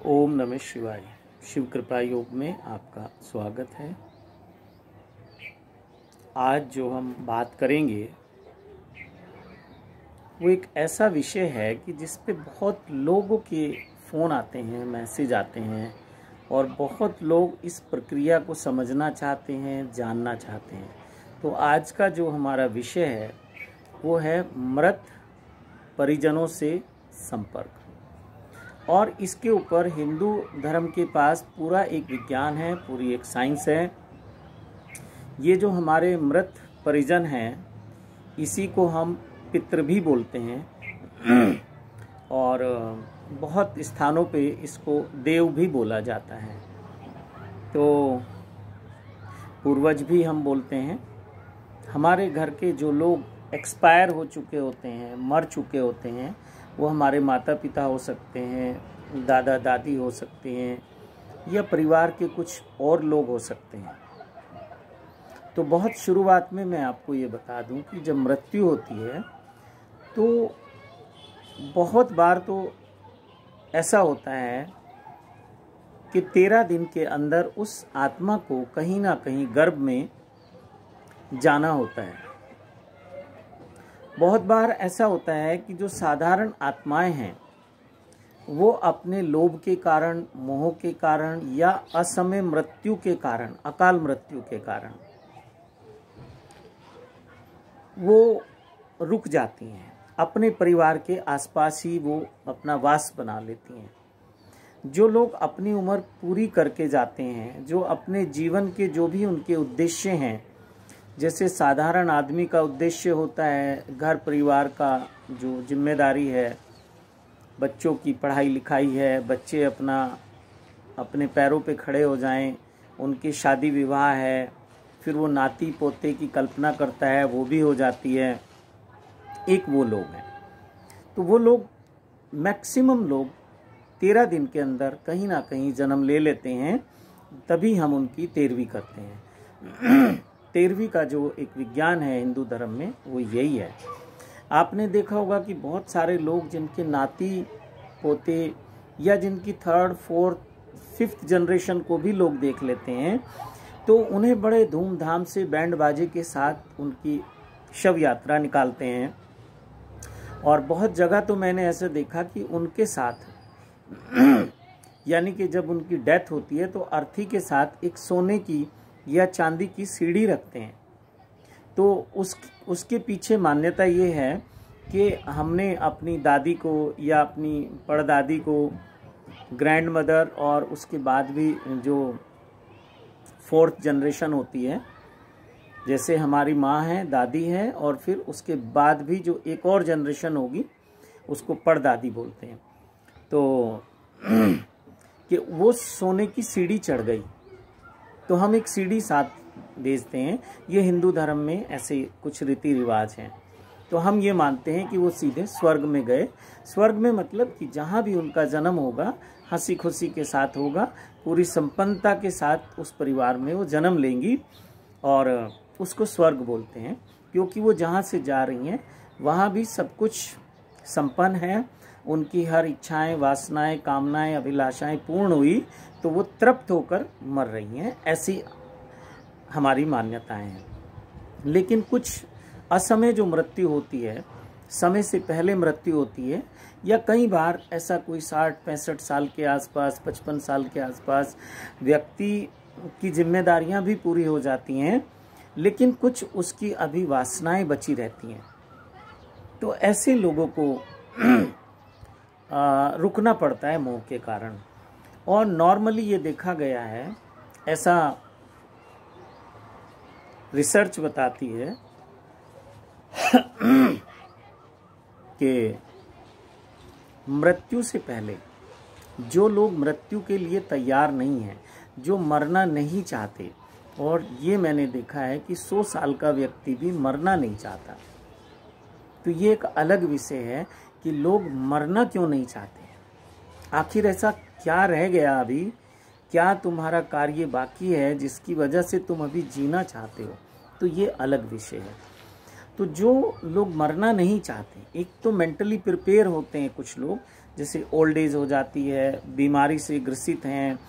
ओम नमः शिवाय। शिव कृपा योग में आपका स्वागत है। आज जो हम बात करेंगे वो एक ऐसा विषय है कि जिस पे बहुत लोगों के फ़ोन आते हैं, मैसेज आते हैं और बहुत लोग इस प्रक्रिया को समझना चाहते हैं, जानना चाहते हैं। तो आज का जो हमारा विषय है वो है मृत परिजनों से संपर्क। और इसके ऊपर हिंदू धर्म के पास पूरा एक विज्ञान है, पूरी एक साइंस है। ये जो हमारे मृत परिजन हैं, इसी को हम पितृ भी बोलते हैं और बहुत स्थानों पे इसको देव भी बोला जाता है। तो पूर्वज भी हम बोलते हैं। हमारे घर के जो लोग एक्सपायर हो चुके होते हैं, मर चुके होते हैं, वो हमारे माता पिता हो सकते हैं, दादा दादी हो सकते हैं, या परिवार के कुछ और लोग हो सकते हैं। तो बहुत शुरुआत में मैं आपको ये बता दूं कि जब मृत्यु होती है तो बहुत बार तो ऐसा होता है कि 13 दिन के अंदर उस आत्मा को कहीं ना कहीं गर्भ में जाना होता है। बहुत बार ऐसा होता है कि जो साधारण आत्माएं हैं वो अपने लोभ के कारण, मोह के कारण या असमय मृत्यु के कारण, अकाल मृत्यु के कारण वो रुक जाती हैं। अपने परिवार के आसपास ही वो अपना वास बना लेती हैं। जो लोग अपनी उम्र पूरी करके जाते हैं, जो अपने जीवन के जो भी उनके उद्देश्य हैं, जैसे साधारण आदमी का उद्देश्य होता है घर परिवार का जो जिम्मेदारी है, बच्चों की पढ़ाई लिखाई है, बच्चे अपने पैरों पे खड़े हो जाएं, उनकी शादी विवाह है, फिर वो नाती पोते की कल्पना करता है, वो भी हो जाती है। एक वो लोग हैं। तो वो लोग मैक्सिमम लोग 13 दिन के अंदर कहीं ना कहीं जन्म ले लेते हैं, तभी हम उनकी 13वीं करते हैं। 13वीं का जो एक विज्ञान है हिंदू धर्म में वो यही है। आपने देखा होगा कि बहुत सारे लोग जिनके नाती पोते या जिनकी 3rd, 4th, 5th जनरेशन को भी लोग देख लेते हैं, तो उन्हें बड़े धूमधाम से बैंड बाजे के साथ उनकी शव यात्रा निकालते हैं। और बहुत जगह तो मैंने ऐसे देखा कि उनके साथ यानी कि जब उनकी डेथ होती है तो अर्थी के साथ एक सोने की या चांदी की सीढ़ी रखते हैं। तो उसके पीछे मान्यता ये है कि हमने अपनी दादी को या अपनी परदादी को, ग्रैंड मदर, और उसके बाद भी जो 4th जनरेशन होती है, जैसे हमारी माँ है, दादी है, और फिर उसके बाद भी जो एक और जनरेशन होगी उसको परदादी बोलते हैं। तो कि वो सोने की सीढ़ी चढ़ गई तो हम एक सीढ़ी साथ भेजते हैं। ये हिंदू धर्म में ऐसे कुछ रीति रिवाज हैं। तो हम ये मानते हैं कि वो सीधे स्वर्ग में गए। स्वर्ग में मतलब कि जहाँ भी उनका जन्म होगा हंसी खुशी के साथ होगा, पूरी संपन्नता के साथ उस परिवार में वो जन्म लेंगी, और उसको स्वर्ग बोलते हैं। क्योंकि वो जहाँ से जा रही हैं वहाँ भी सब कुछ संपन्न है, उनकी हर इच्छाएं, वासनाएं, कामनाएं, अभिलाषाएं पूर्ण हुई तो वो तृप्त होकर मर रही हैं। ऐसी हमारी मान्यताएं हैं। लेकिन कुछ असमय जो मृत्यु होती है, समय से पहले मृत्यु होती है, या कई बार ऐसा कोई 60-65 साल के आसपास, 55 साल के आसपास व्यक्ति की जिम्मेदारियां भी पूरी हो जाती हैं, लेकिन कुछ उसकी अभी वासनाएं बची रहती हैं। तो ऐसे लोगों को रुकना पड़ता है मोह के कारण। और नॉर्मली ये देखा गया है, ऐसा रिसर्च बताती है कि मृत्यु से पहले जो लोग मृत्यु के लिए तैयार नहीं हैं, जो मरना नहीं चाहते, और ये मैंने देखा है कि 100 साल का व्यक्ति भी मरना नहीं चाहता। तो ये एक अलग विषय है कि लोग मरना क्यों नहीं चाहते। आखिर ऐसा क्या रह गया अभी, क्या तुम्हारा कार्य बाकी है जिसकी वजह से तुम अभी जीना चाहते हो। तो ये अलग विषय है। तो जो लोग मरना नहीं चाहते, एक तो मेंटली प्रिपेयर होते हैं कुछ लोग, जैसे ओल्ड एज हो जाती है, बीमारी से ग्रसित हैं,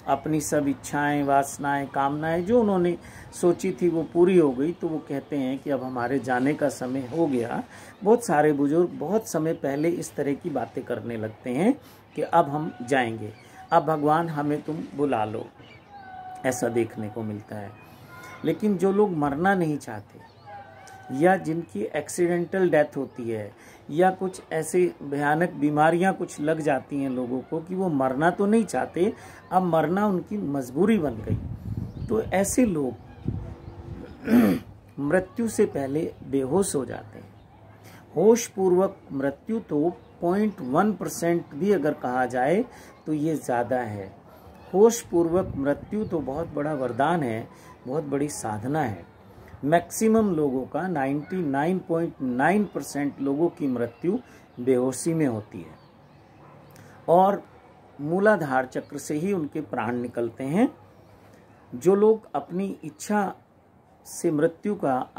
अपनी सब इच्छाएं, वासनाएं, कामनाएं जो उन्होंने सोची थी वो पूरी हो गई, तो वो कहते हैं कि अब हमारे जाने का समय हो गया। बहुत सारे बुजुर्ग बहुत समय पहले इस तरह की बातें करने लगते हैं कि अब हम जाएंगे, अब भगवान हमें तुम बुला लो, ऐसा देखने को मिलता है। लेकिन जो लोग मरना नहीं चाहते या जिनकी एक्सीडेंटल डेथ होती है या कुछ ऐसे भयानक बीमारियां कुछ लग जाती हैं लोगों को कि वो मरना तो नहीं चाहते, अब मरना उनकी मजबूरी बन गई, तो ऐसे लोग मृत्यु से पहले बेहोश हो जाते हैं। होश पूर्वक मृत्यु तो 0.1% भी अगर कहा जाए तो ये ज़्यादा है। होश पूर्वक मृत्यु तो बहुत बड़ा वरदान है, बहुत बड़ी साधना है। मैक्सिमम लोगों का 99.9% लोगों की मृत्यु बेहोशी में होती है और मूलाधार चक्र से ही उनके प्राण निकलते हैं। जो लोग अपनी इच्छा से मृत्यु का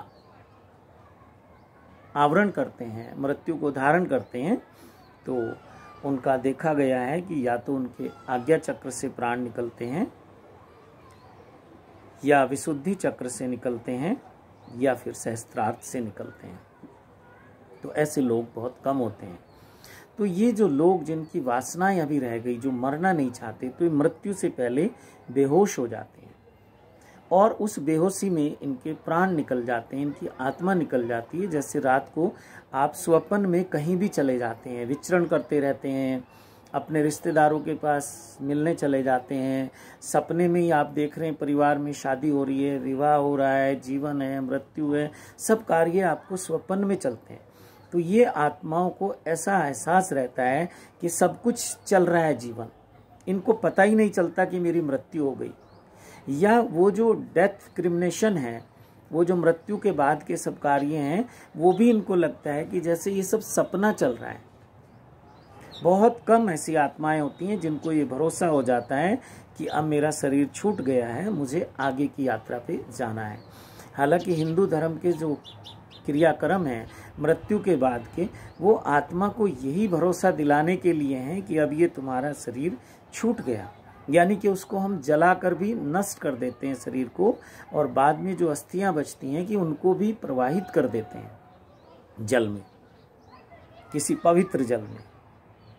आवरण करते हैं, मृत्यु को धारण करते हैं, तो उनका देखा गया है कि या तो उनके आज्ञा चक्र से प्राण निकलते हैं या विशुद्धि चक्र से निकलते हैं या फिर सहस्त्रार्थ से निकलते हैं। तो ऐसे लोग बहुत कम होते हैं। तो ये जो लोग जिनकी वासनाएं अभी रह गई, जो मरना नहीं चाहते, तो मृत्यु से पहले बेहोश हो जाते हैं और उस बेहोशी में इनके प्राण निकल जाते हैं, इनकी आत्मा निकल जाती है। जैसे रात को आप स्वप्न में कहीं भी चले जाते हैं, विचरण करते रहते हैं, अपने रिश्तेदारों के पास मिलने चले जाते हैं, सपने में ही आप देख रहे हैं परिवार में शादी हो रही है, विवाह हो रहा है, जीवन है, मृत्यु है, सब कार्य आपको स्वप्न में चलते हैं। तो ये आत्माओं को ऐसा एहसास रहता है कि सब कुछ चल रहा है जीवन, इनको पता ही नहीं चलता कि मेरी मृत्यु हो गई। या वो जो डेथ क्रिमिनेशन है, वो जो मृत्यु के बाद के सब कार्य हैं, वो भी इनको लगता है कि जैसे ये सब सपना चल रहा है। बहुत कम ऐसी आत्माएं होती हैं जिनको ये भरोसा हो जाता है कि अब मेरा शरीर छूट गया है, मुझे आगे की यात्रा पे जाना है। हालांकि हिंदू धर्म के जो क्रियाक्रम हैं मृत्यु के बाद के, वो आत्मा को यही भरोसा दिलाने के लिए हैं कि अब ये तुम्हारा शरीर छूट गया, यानी कि उसको हम जलाकर भी नष्ट कर देते हैं शरीर को, और बाद में जो अस्थियां बचती हैं कि उनको भी प्रवाहित कर देते हैं जल में, किसी पवित्र जल में।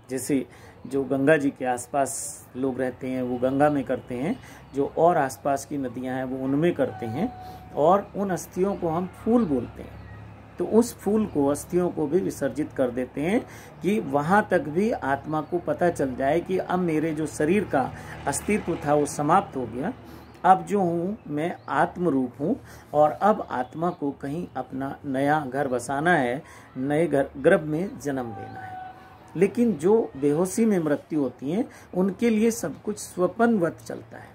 जैसे जो गंगा जी के आसपास लोग रहते हैं वो गंगा में करते हैं, जो और आसपास की नदियां हैं वो उनमें करते हैं, और उन अस्थियों को हम फूल बोलते हैं। तो उस फूल को, अस्थियों को भी विसर्जित कर देते हैं कि वहां तक भी आत्मा को पता चल जाए कि अब मेरे जो शरीर का अस्तित्व था वो समाप्त हो गया, अब जो हूँ मैं आत्म रूप हूँ, और अब आत्मा को कहीं अपना नया घर बसाना है, नए गर्भ में जन्म लेना है। लेकिन जो बेहोशी में मृत्यु होती है उनके लिए सब कुछ स्वप्नवत चलता है।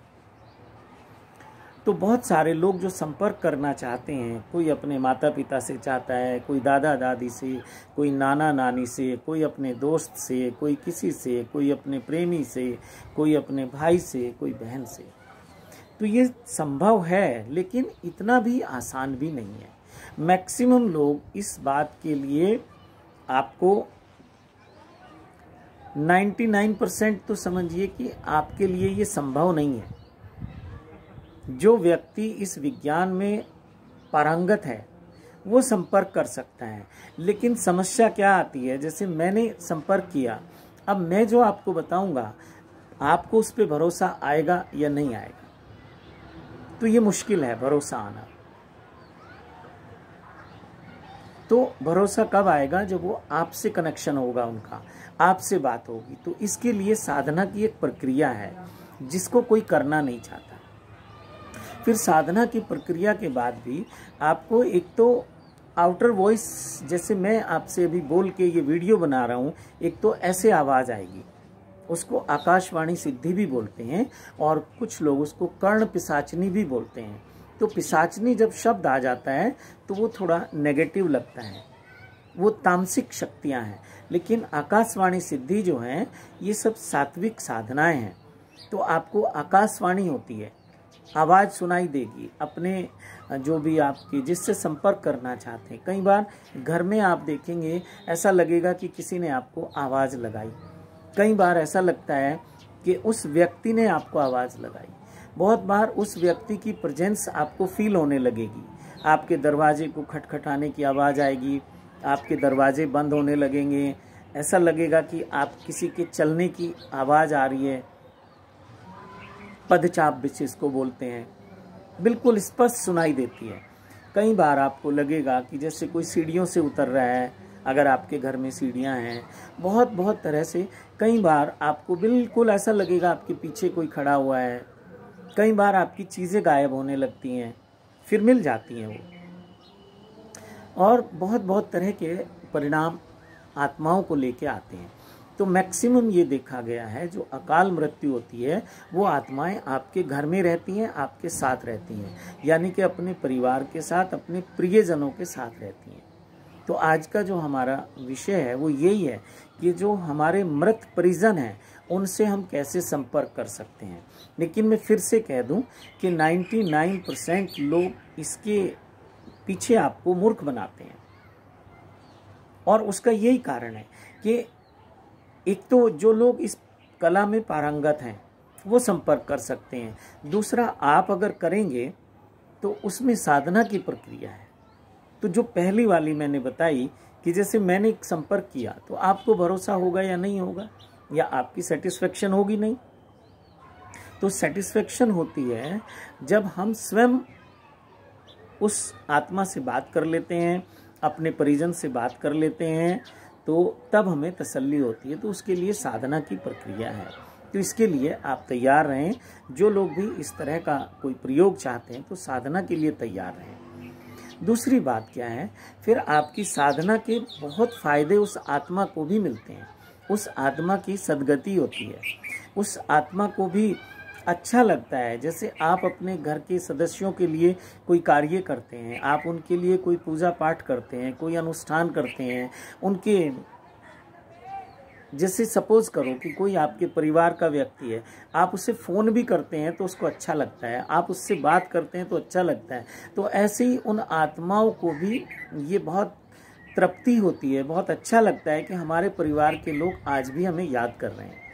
तो बहुत सारे लोग जो संपर्क करना चाहते हैं, कोई अपने माता पिता से चाहता है, कोई दादा दादी से, कोई नाना नानी से, कोई अपने दोस्त से, कोई किसी से, कोई अपने प्रेमी से, कोई अपने भाई से, कोई बहन से, तो ये संभव है, लेकिन इतना भी आसान भी नहीं है। मैक्सिमम लोग इस बात के लिए आपको 99% तो समझिए कि आपके लिए ये संभव नहीं है। जो व्यक्ति इस विज्ञान में पारंगत है वो संपर्क कर सकता है, लेकिन समस्या क्या आती है, जैसे मैंने संपर्क किया, अब मैं जो आपको बताऊंगा आपको उस पर भरोसा आएगा या नहीं आएगा, तो ये मुश्किल है भरोसा आना। तो भरोसा कब आएगा, जब वो आपसे कनेक्शन होगा, उनका आपसे बात होगी। तो इसके लिए साधना की एक प्रक्रिया है जिसको कोई करना नहीं चाहता। फिर साधना की प्रक्रिया के बाद भी आपको एक तो आउटर वॉइस, जैसे मैं आपसे अभी बोल के ये वीडियो बना रहा हूँ, एक तो ऐसे आवाज़ आएगी, उसको आकाशवाणी सिद्धि भी बोलते हैं, और कुछ लोग उसको कर्ण पिशाचनी भी बोलते हैं। तो पिशाचनी जब शब्द आ जाता है तो वो थोड़ा नेगेटिव लगता है, वो तामसिक शक्तियां हैं। लेकिन आकाशवाणी सिद्धि जो है ये सब सात्विक साधनाएं हैं। तो आपको आकाशवाणी होती है, आवाज़ सुनाई देगी अपने जो भी आपकी जिससे संपर्क करना चाहते हैं। कई बार घर में आप देखेंगे ऐसा लगेगा कि किसी ने आपको आवाज़ लगाई, कई बार ऐसा लगता है कि उस व्यक्ति ने आपको आवाज़ लगाई। बहुत बार उस व्यक्ति की प्रेजेंस आपको फील होने लगेगी। आपके दरवाजे को खटखटाने की आवाज़ आएगी, आपके दरवाजे बंद होने लगेंगे, ऐसा लगेगा कि आप किसी के चलने की आवाज़ आ रही है। पदचाप जिसको बोलते हैं, बिल्कुल स्पष्ट सुनाई देती है। कई बार आपको लगेगा कि जैसे कोई सीढ़ियों से उतर रहा है, अगर आपके घर में सीढ़ियां हैं, बहुत तरह से। कई बार आपको बिल्कुल ऐसा लगेगा आपके पीछे कोई खड़ा हुआ है। कई बार आपकी चीज़ें गायब होने लगती हैं, फिर मिल जाती हैं वो। और बहुत तरह के परिणाम आत्माओं को लेके आते हैं। तो मैक्सिमम ये देखा गया है, जो अकाल मृत्यु होती है वो आत्माएं आपके घर में रहती हैं, आपके साथ रहती हैं, यानी कि अपने परिवार के साथ, अपने प्रियजनों के साथ रहती हैं। तो आज का जो हमारा विषय है वो यही है कि जो हमारे मृत परिजन हैं उनसे हम कैसे संपर्क कर सकते हैं। लेकिन मैं फिर से कह दूं कि 99% लोग इसके पीछे आपको मूर्ख बनाते हैं, और उसका यही कारण है कि एक तो जो लोग इस कला में पारंगत हैं वो संपर्क कर सकते हैं, दूसरा आप अगर करेंगे तो उसमें साधना की प्रक्रिया है। तो जो पहली वाली मैंने बताई कि जैसे मैंने संपर्क किया तो आपको भरोसा होगा या नहीं होगा, या आपकी सेटिस्फेक्शन होगी नहीं। तो सेटिस्फेक्शन होती है जब हम स्वयं उस आत्मा से बात कर लेते हैं, अपने परिजन से बात कर लेते हैं, तो तब हमें तसल्ली होती है। तो उसके लिए साधना की प्रक्रिया है। तो इसके लिए आप तैयार रहें। जो लोग भी इस तरह का कोई प्रयोग चाहते हैं तो साधना के लिए तैयार रहें। दूसरी बात क्या है, फिर आपकी साधना के बहुत फायदे उस आत्मा को भी मिलते हैं। उस आत्मा की सद्गति होती है, उस आत्मा को भी अच्छा लगता है। जैसे आप अपने घर के सदस्यों के लिए कोई कार्य करते हैं, आप उनके लिए कोई पूजा पाठ करते हैं, कोई अनुष्ठान करते हैं, उनके जैसे सपोज करो कि कोई आपके परिवार का व्यक्ति है, आप उससे फ़ोन भी करते हैं तो उसको अच्छा लगता है, आप उससे बात करते हैं तो अच्छा लगता है। तो ऐसे ही उन आत्माओं को भी ये बहुत तृप्ति होती है, बहुत अच्छा लगता है कि हमारे परिवार के लोग आज भी हमें याद कर रहे हैं।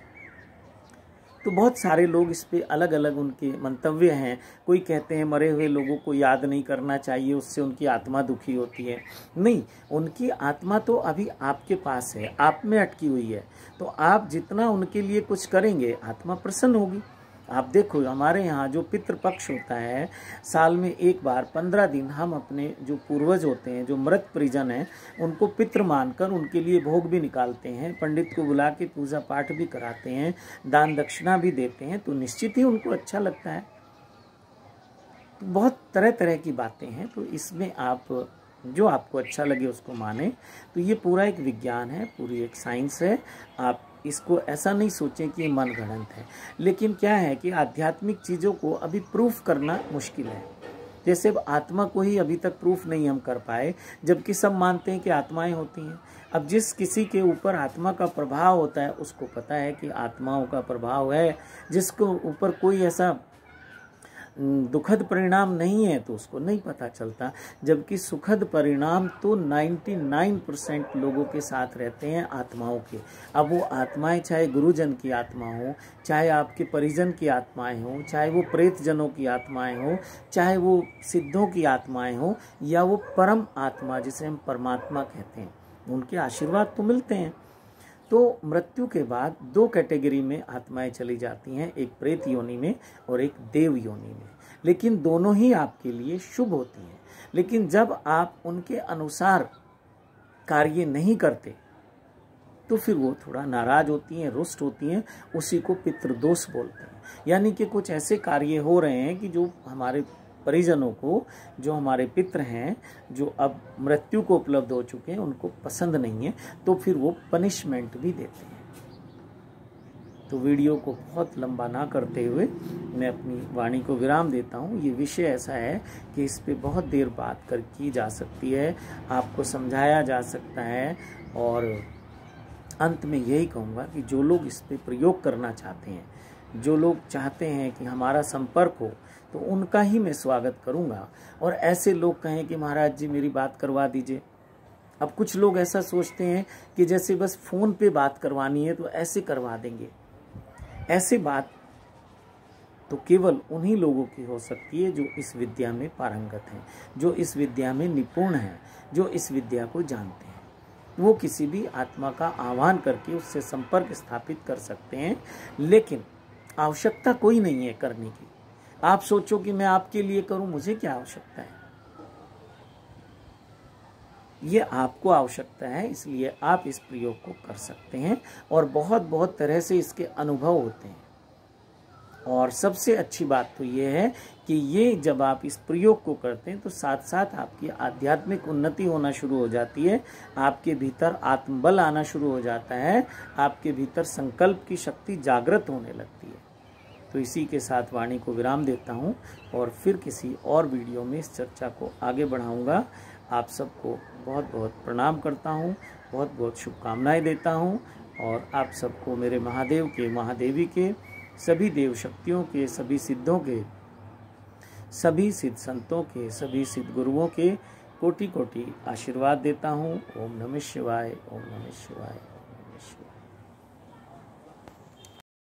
तो बहुत सारे लोग इस पे अलग अलग उनके मंतव्य हैं। कोई कहते हैं मरे हुए लोगों को याद नहीं करना चाहिए, उससे उनकी आत्मा दुखी होती है। नहीं, उनकी आत्मा तो अभी आपके पास है, आप में अटकी हुई है। तो आप जितना उनके लिए कुछ करेंगे आत्मा प्रसन्न होगी। आप देखो हमारे यहाँ जो पितृपक्ष होता है, साल में एक बार 15 दिन हम अपने जो पूर्वज होते हैं, जो मृत परिजन हैं, उनको पितृ मानकर उनके लिए भोग भी निकालते हैं, पंडित को बुला के पूजा पाठ भी कराते हैं, दान दक्षिणा भी देते हैं। तो निश्चित ही उनको अच्छा लगता है। तो बहुत तरह तरह की बातें हैं। तो इसमें आप जो आपको अच्छा लगे उसको माने। तो ये पूरा एक विज्ञान है, पूरी एक साइंस है। आप इसको ऐसा नहीं सोचें कि ये मनगढ़ंत है। लेकिन क्या है कि आध्यात्मिक चीज़ों को अभी प्रूफ करना मुश्किल है। जैसे आत्मा को ही अभी तक प्रूफ नहीं हम कर पाए, जबकि सब मानते हैं कि आत्माएं होती हैं। अब जिस किसी के ऊपर आत्मा का प्रभाव होता है उसको पता है कि आत्माओं का प्रभाव है। जिसको ऊपर कोई ऐसा दुखद परिणाम नहीं है तो उसको नहीं पता चलता। जबकि सुखद परिणाम तो 99% लोगों के साथ रहते हैं आत्माओं के। अब वो आत्माएं चाहे गुरुजन की आत्मा हो, चाहे आपके परिजन की आत्माएं हो, चाहे वो प्रेत जनों की आत्माएं हो, चाहे वो सिद्धों की आत्माएं हो, या वो परम आत्मा जिसे हम परमात्मा कहते हैं, उनके आशीर्वाद तो मिलते हैं। तो मृत्यु के बाद 2 कैटेगरी में आत्माएं चली जाती हैं, एक प्रेत योनि में और एक देव योनि में। लेकिन दोनों ही आपके लिए शुभ होती हैं। लेकिन जब आप उनके अनुसार कार्य नहीं करते तो फिर वो थोड़ा नाराज होती हैं, रुष्ट होती हैं। उसी को पितृदोष बोलते हैं। यानी कि कुछ ऐसे कार्य हो रहे हैं कि जो हमारे परिजनों को, जो हमारे पितृ हैं, जो अब मृत्यु को उपलब्ध हो चुके हैं, उनको पसंद नहीं है, तो फिर वो पनिशमेंट भी देते हैं। तो वीडियो को बहुत लंबा ना करते हुए मैं अपनी वाणी को विराम देता हूँ। ये विषय ऐसा है कि इस पे बहुत देर बात की जा सकती है, आपको समझाया जा सकता है। और अंत में यही कहूँगा कि जो लोग इस पे प्रयोग करना चाहते हैं, जो लोग चाहते हैं कि हमारा संपर्क हो, तो उनका ही मैं स्वागत करूंगा। और ऐसे लोग कहें कि महाराज जी मेरी बात करवा दीजिए, अब कुछ लोग ऐसा सोचते हैं कि जैसे बस फोन पे बात करवानी है तो ऐसे करवा देंगे। ऐसे बात तो केवल उन्हीं लोगों की हो सकती है जो इस विद्या में पारंगत हैं, जो इस विद्या में निपुण हैं, जो इस विद्या को जानते हैं। वो किसी भी आत्मा का आह्वान करके उससे संपर्क स्थापित कर सकते हैं, लेकिन आवश्यकता कोई नहीं है करने की। आप सोचो कि मैं आपके लिए करूं, मुझे क्या आवश्यकता है? ये आपको आवश्यकता है, इसलिए आप इस प्रयोग को कर सकते हैं और बहुत बहुत तरह से इसके अनुभव होते हैं। और सबसे अच्छी बात तो ये है कि ये जब आप इस प्रयोग को करते हैं तो साथ साथ आपकी आध्यात्मिक उन्नति होना शुरू हो जाती है, आपके भीतर आत्मबल आना शुरू हो जाता है, आपके भीतर संकल्प की शक्ति जागृत होने लगती है। तो इसी के साथ वाणी को विराम देता हूँ और फिर किसी और वीडियो में इस चर्चा को आगे बढ़ाऊँगा। आप सबको बहुत बहुत प्रणाम करता हूँ, बहुत बहुत शुभकामनाएं देता हूँ और आप सबको मेरे महादेव के, महादेवी के, सभी देव शक्तियों के, सभी सिद्धों के, सभी सिद्ध संतों के, सभी सिद्ध गुरुओं के कोटि कोटि आशीर्वाद देता हूँ। ओम नमः शिवाय, ओम नमः शिवाय।